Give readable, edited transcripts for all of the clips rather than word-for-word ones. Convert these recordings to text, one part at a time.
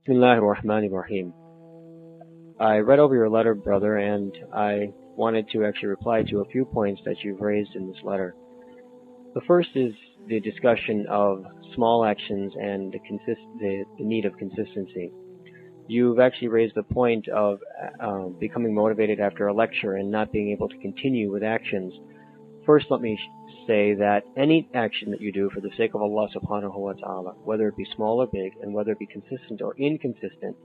Bismillahir Rahmanir Rahim. I read over your letter, brother, and I wanted to actually reply to a few points that you've raised in this letter. The first is the discussion of small actions and the need of consistency. You've actually raised the point of becoming motivated after a lecture and not being able to continue with actions. First, let me say that any action that you do for the sake of Allah subhanahu wa ta'ala, whether it be small or big, and whether it be consistent or inconsistent,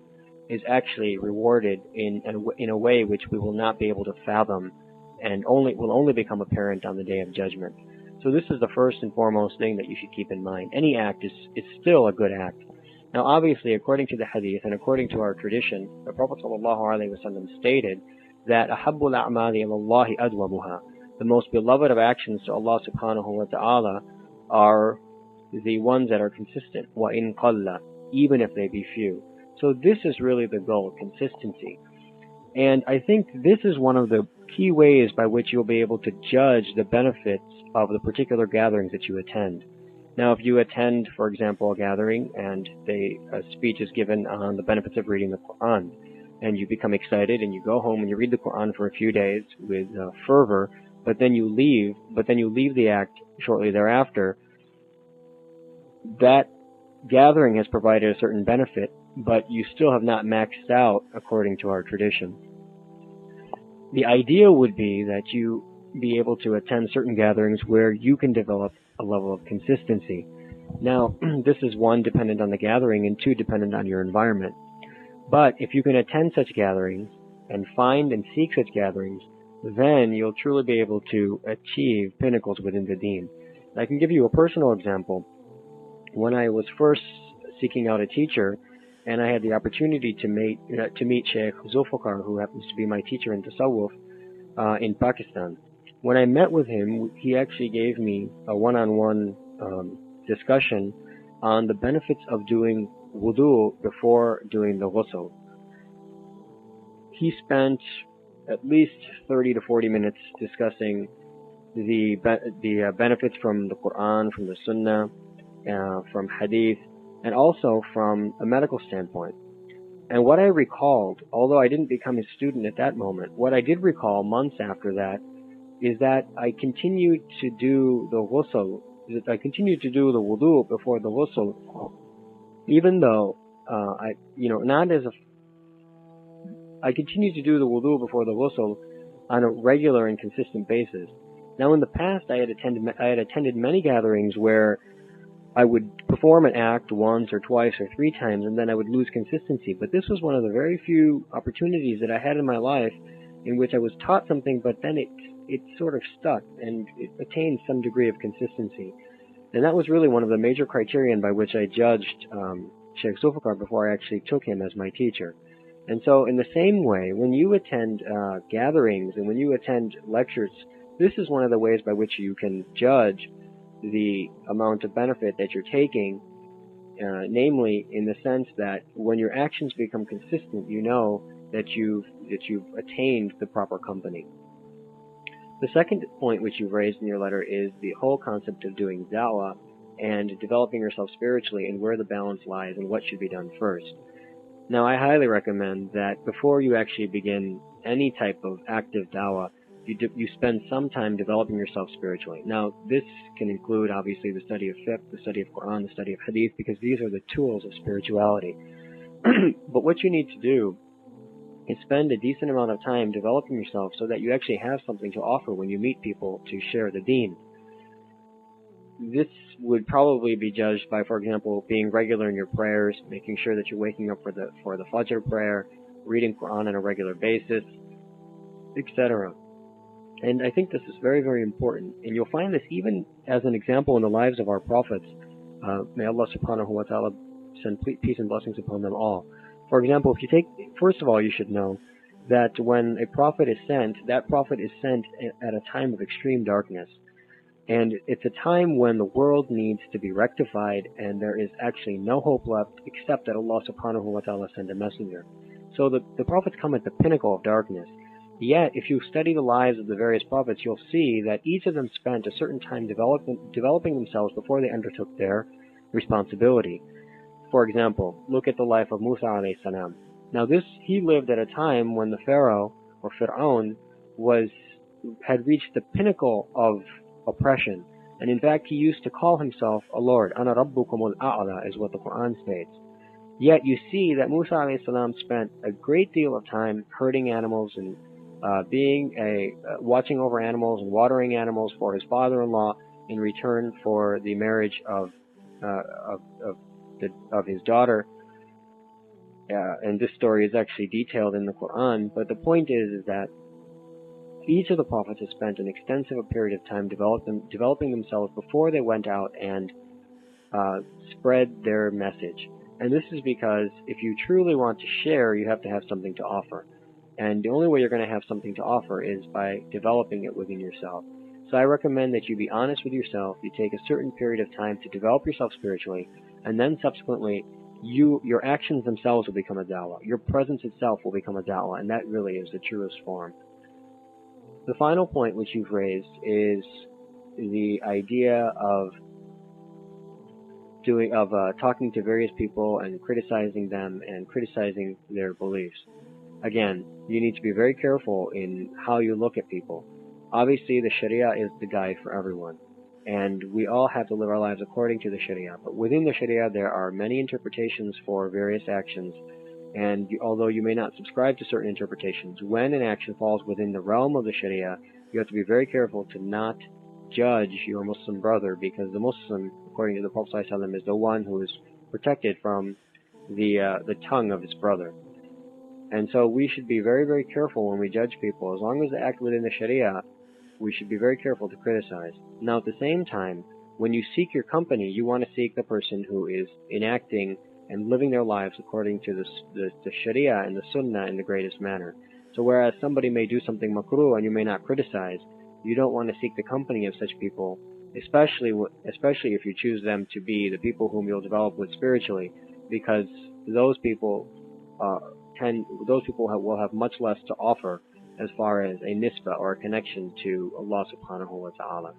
is actually rewarded in a way which we will not be able to fathom and will only become apparent on the Day of Judgment. So this is the first and foremost thing that you should keep in mind. Any act is still a good act. Now obviously, according to the hadith and according to our tradition, the Prophet ﷺ stated that أَحَبُّ الْأَعْمَالِ إِلَى اللَّهِ أَدْوَمُهَا. The most beloved of actions to Allah subhanahu wa ta'ala are the ones that are consistent, وَإِن قَلَّ, even if they be few. So this is really the goal, consistency. And I think this is one of the key ways by which you'll be able to judge the benefits of the particular gatherings that you attend. Now, if you attend, for example, a gathering and a speech is given on the benefits of reading the Quran, and you become excited and you go home and you read the Quran for a few days with fervor, but then you leave the act shortly thereafter, that gathering has provided a certain benefit, but you still have not maxed out according to our tradition. The idea would be that you be able to attend certain gatherings where you can develop a level of consistency. Now, this is one, dependent on the gathering, and two, dependent on your environment. But if you can attend such gatherings and find and seek such gatherings, then you'll truly be able to achieve pinnacles within the deen. I can give you a personal example. When I was first seeking out a teacher, and I had the opportunity to meet Sheikh Zulfikar, who happens to be my teacher in Tasawwuf in Pakistan. When I met with him, he actually gave me a one-on-one discussion on the benefits of doing wudu before doing the ghusl. He spent at least 30 to 40 minutes discussing the benefits from the Quran, from the Sunnah, from Hadith, and also from a medical standpoint. And what I recalled, although I didn't become his student at that moment, what I did recall months after that is that I continued to do the ghusl, I continued to do the wudu before the ghusl, even though I continued to do the wudu before the ghusl on a regular and consistent basis. Now, in the past, I had attended many gatherings where I would perform an act once or twice or three times, and then I would lose consistency. But this was one of the very few opportunities that I had in my life in which I was taught something, but then it sort of stuck and it attained some degree of consistency. And that was really one of the major criterion by which I judged Sheikh Zulfikar before I actually took him as my teacher. And so in the same way, when you attend gatherings and when you attend lectures, this is one of the ways by which you can judge the amount of benefit that you're taking, namely in the sense that when your actions become consistent, you know that you've attained the proper company. The second point which you've raised in your letter is the whole concept of doing da'wah and developing yourself spiritually and where the balance lies and what should be done first. Now, I highly recommend that before you actually begin any type of active da'wah, you spend some time developing yourself spiritually. Now, this can include, obviously, the study of fiqh, the study of Quran, the study of hadith, because these are the tools of spirituality. But what you need to do is spend a decent amount of time developing yourself so that you actually have something to offer when you meet people to share the deen. This would probably be judged by, for example, being regular in your prayers, making sure that you're waking up for the Fajr prayer, reading Quran on a regular basis, etc. And I think this is very, very important. And you'll find this even as an example in the lives of our prophets. May Allah subhanahu wa ta'ala send peace and blessings upon them all. For example, first of all, you should know that when a prophet is sent, that prophet is sent at a time of extreme darkness. And it's a time when the world needs to be rectified and there is actually no hope left except that Allah subhanahu wa ta'ala send a messenger. So the prophets come at the pinnacle of darkness. Yet, if you study the lives of the various prophets, you'll see that each of them spent a certain time developing themselves before they undertook their responsibility. For example, look at the life of Musa alayhi salam. Now he lived at a time when the Pharaoh, or Fir'aun, had reached the pinnacle of oppression. And in fact, he used to call himself a Lord. Ana Rabbukumul A'la is what the Quran states. Yet you see that Musa alayhi salam spent a great deal of time herding animals and watching over animals and watering animals for his father-in-law in return for the marriage of his daughter. And this story is actually detailed in the Quran. But the point is that each of the prophets has spent an extensive period of time developing themselves before they went out and spread their message. And this is because if you truly want to share, you have to have something to offer. And the only way you're going to have something to offer is by developing it within yourself. So I recommend that you be honest with yourself, you take a certain period of time to develop yourself spiritually, and then subsequently your actions themselves will become a da'wah. Your presence itself will become a da'wah, and that really is the truest form. The final point which you've raised is the idea of talking to various people and criticizing them and criticizing their beliefs. Again, you need to be very careful in how you look at people. Obviously, the Sharia is the guide for everyone, and we all have to live our lives according to the Sharia. But within the Sharia, there are many interpretations for various actions, and although you may not subscribe to certain interpretations, when an action falls within the realm of the Sharia, you have to be very careful to not judge your Muslim brother, because the Muslim, according to the Prophet ﷺ, is the one who is protected from the tongue of his brother. And so we should be very, very careful when we judge people. As long as they act within the Sharia, we should be very careful to criticize. Now, at the same time, when you seek your company, you want to seek the person who is enacting and living their lives according to the Sharia and the Sunnah in the greatest manner. So whereas somebody may do something makruh and you may not criticize, you don't want to seek the company of such people, especially if you choose them to be the people whom you'll develop with spiritually, because those people will have much less to offer as far as a nisbah or a connection to Allah subhanahu wa ta'ala.